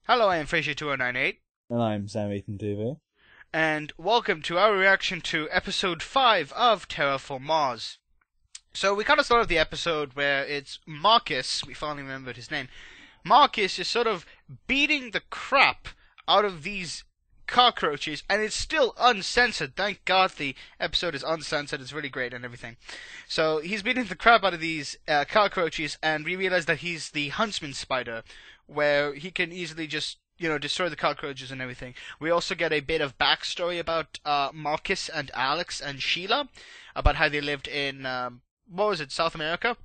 Hello, I am Fraser2098, And I'm Sam Ethan TV. and welcome to our reaction to episode 5 of Terraform Mars. So we kind of started the episode where it's Marcus, we finally remembered his name. Marcus is sort of beating the crap out of these cockroaches, and it's still uncensored. Thank God the episode is uncensored, it's really great and everything. So he's beating the crap out of these cockroaches, and we realize that he's the huntsman spider, where he can easily just destroy the cockroaches and everything. We also get a bit of backstory about Marcus and Alex and Sheila, about how they lived in, what was it, South America?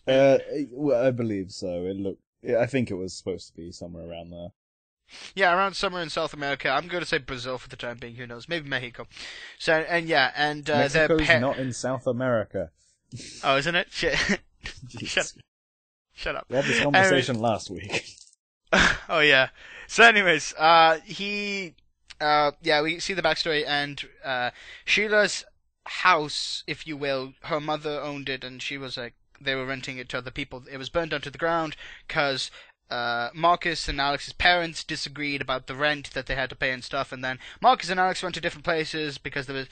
Well, I believe so. I think it was supposed to be somewhere around there. Yeah, around somewhere in South America. I'm going to say Brazil for the time being. Who knows? Maybe Mexico. So, and yeah, and Mexico's not in South America. Oh, isn't it? Shit. Jeez. Shut up. We had this conversation last week. Oh yeah. So, anyways, yeah, we see the backstory, and Sheila's house, if you will, her mother owned it, and she was like, they were renting it to other people. It was burned down to the ground because Marcus and Alex's parents disagreed about the rent that they had to pay and stuff, and then Marcus and Alex went to different places because there was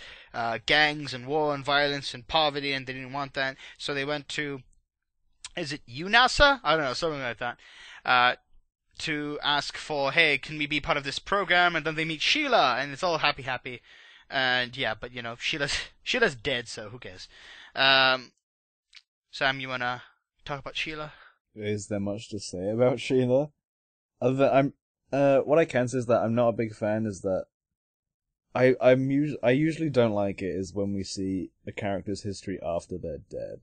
gangs and war and violence and poverty, and they didn't want that, so they went to, is it UNASA? I don't know, something like that. To ask for, hey, can we be part of this program? And then they meet Sheila, and it's all happy. And yeah, but Sheila's dead, so who cares? Sam, you wanna talk about Sheila? Is there much to say about Sheila? What I can say is that I'm not a big fan. Is that I usually don't like it is when we see a character's history after they're dead.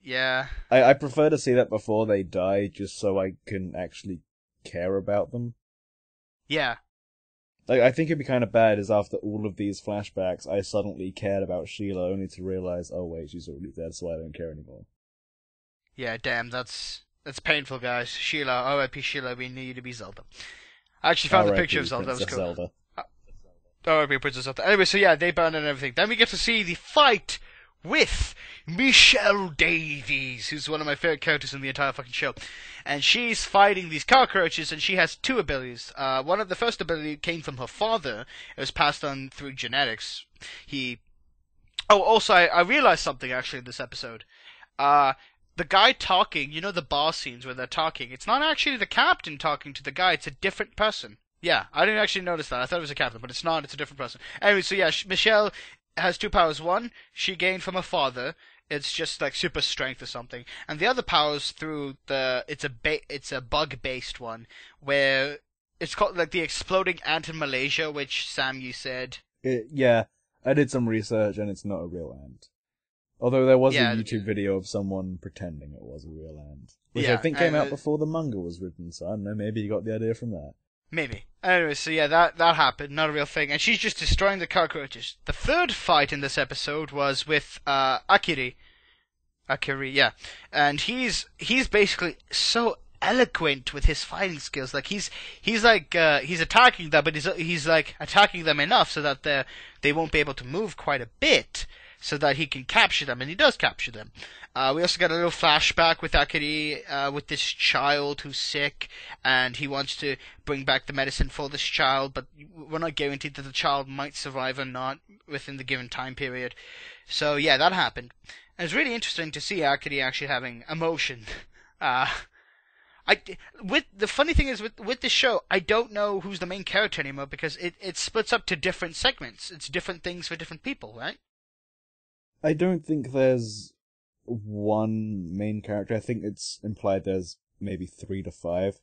Yeah. I prefer to see that before they die, just so I can actually care about them. Yeah. Like, I think it'd be kind of bad is after all of these flashbacks, I suddenly cared about Sheila only to realize, oh wait, she's already dead, so I don't care anymore. Yeah, damn, that's painful, guys. Sheila, R.I.P. Sheila, we need you to be Zelda. I actually found the R.I.P. picture of Zelda, that was Princess cool. Zelda. R.I.P. Princess Zelda. Anyway, so yeah, they burn and everything. Then we get to see the fight with Michelle Davies, who's one of my favorite characters in the entire fucking show. And she's fighting these cockroaches, and she has two abilities. One of the first ability came from her father. It was passed on through genetics. Also, I realized something, actually, in this episode. The guy talking, the bar scenes where they're talking, it's not actually the captain talking to the guy, it's a different person. Yeah, I didn't actually notice that. I thought it was a captain, but it's not, it's a different person. Anyway, so yeah, Michelle has two powers. One, she gained from her father. It's just like super strength or something. And the other powers through it's a bug-based one, where it's called like the exploding ant in Malaysia, which, Sam, you said. Yeah, I did some research and it's not a real ant. Although there was Yeah, a YouTube video of someone pretending it was a real ant. Which yeah, I think came out before the manga was written, so I don't know, maybe you got the idea from that. Maybe. Anyway, so yeah, that happened, not a real thing, and she's just destroying the cockroaches. The third fight in this episode was with Akiri. Akiri, yeah. And he's basically so eloquent with his fighting skills. Like he's attacking them, but he's like attacking them enough so that they won't be able to move quite a bit, so that he can capture them, and he does capture them. We also got a little flashback with Akiri, with this child who's sick, and he wants to bring back the medicine for this child, but we're not guaranteed that the child might survive or not within the given time period. So yeah, that happened. And it's really interesting to see Akiri actually having emotion. The funny thing is with this show, I don't know who's the main character anymore because it splits up to different segments. It's different things for different people, right? I don't think there's one main character. I think it's implied there's maybe 3 to 5.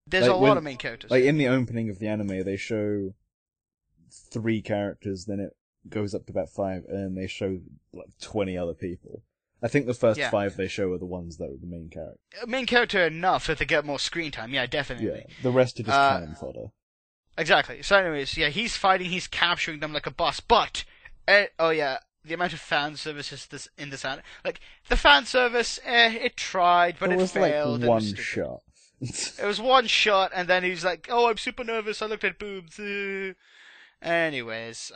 There's a lot of main characters. Like, in the opening of the anime, they show 3 characters, then it goes up to about 5, and then they show, like, 20 other people. I think the first 5 they show are the ones that are the main character. Main character enough that they get more screen time, yeah, definitely. Yeah, the rest are just cannon fodder. Exactly. So anyways, yeah, he's fighting, he's capturing them like a boss, but, oh yeah, the amount of fan service in this anime. Like, the fan service, it tried, but it failed. Like one shot. It was one shot, and then he was like, oh, I'm super nervous, I looked at boobs. Anyways,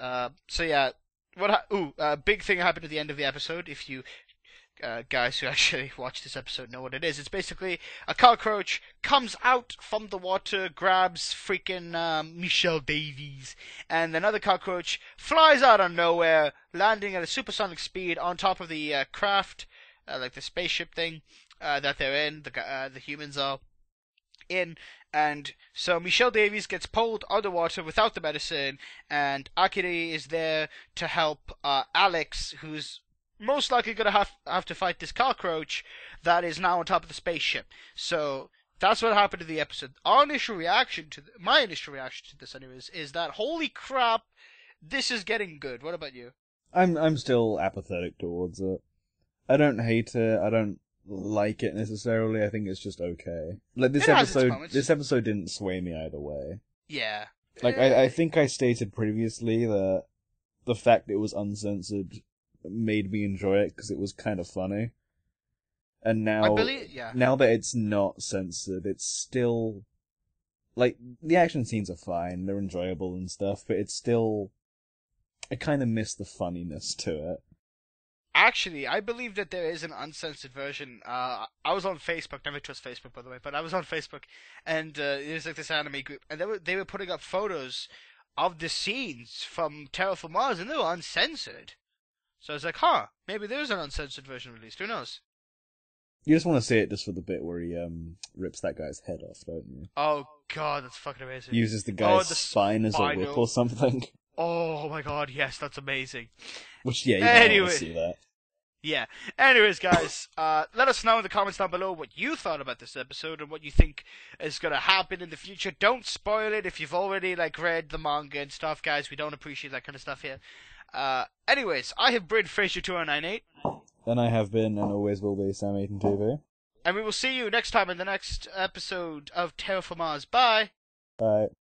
so yeah, big thing happened at the end of the episode. If you guys who actually watch this episode know what it is. It's basically a cockroach comes out from the water, grabs freaking Michelle Davies, and another cockroach flies out of nowhere, landing at a supersonic speed on top of the craft, like the spaceship thing that they're in. The humans are in, and so Michelle Davies gets pulled underwater without the medicine, and Akiri is there to help Alex, who's most likely going to have to fight this cockroach that is now on top of the spaceship. So that's what happened in the episode. My initial reaction to this, anyways, is that holy crap, this is getting good. What about you? I'm still apathetic towards it. I don't hate it. I don't like it necessarily. I think it's just okay. Like this episode didn't sway me either way. Yeah. Like I think I stated previously that the fact it was uncensored made me enjoy it because it was kind of funny. And now that it's not censored, it's still like the action scenes are fine, they're enjoyable and stuff, but it's still, I kind of miss the funniness to it. Actually, I believe that there is an uncensored version. I was on Facebook. Never trust Facebook, by the way. But I was on Facebook, and it was like this anime group, and they were putting up photos of the scenes from Terraform Mars, and they were uncensored. So I was like, maybe there's an uncensored version released. Who knows? You just want to see it just for the bit where he rips that guy's head off, don't you? Oh god, that's fucking amazing. Uses the guy's spine as a whip or something. Oh my god, yes, that's amazing. Which, yeah, you don't want to see that. Yeah. Anyways, guys, let us know in the comments down below what you thought about this episode and what you think is going to happen in the future. Don't spoil it if you've already read the manga and stuff, guys. We don't appreciate that kind of stuff here. Anyways, I have Bryn Fraser2098. And I have been and always will be Sam Eaton TV. And we will see you next time in the next episode of Terraform Mars. Bye. Bye.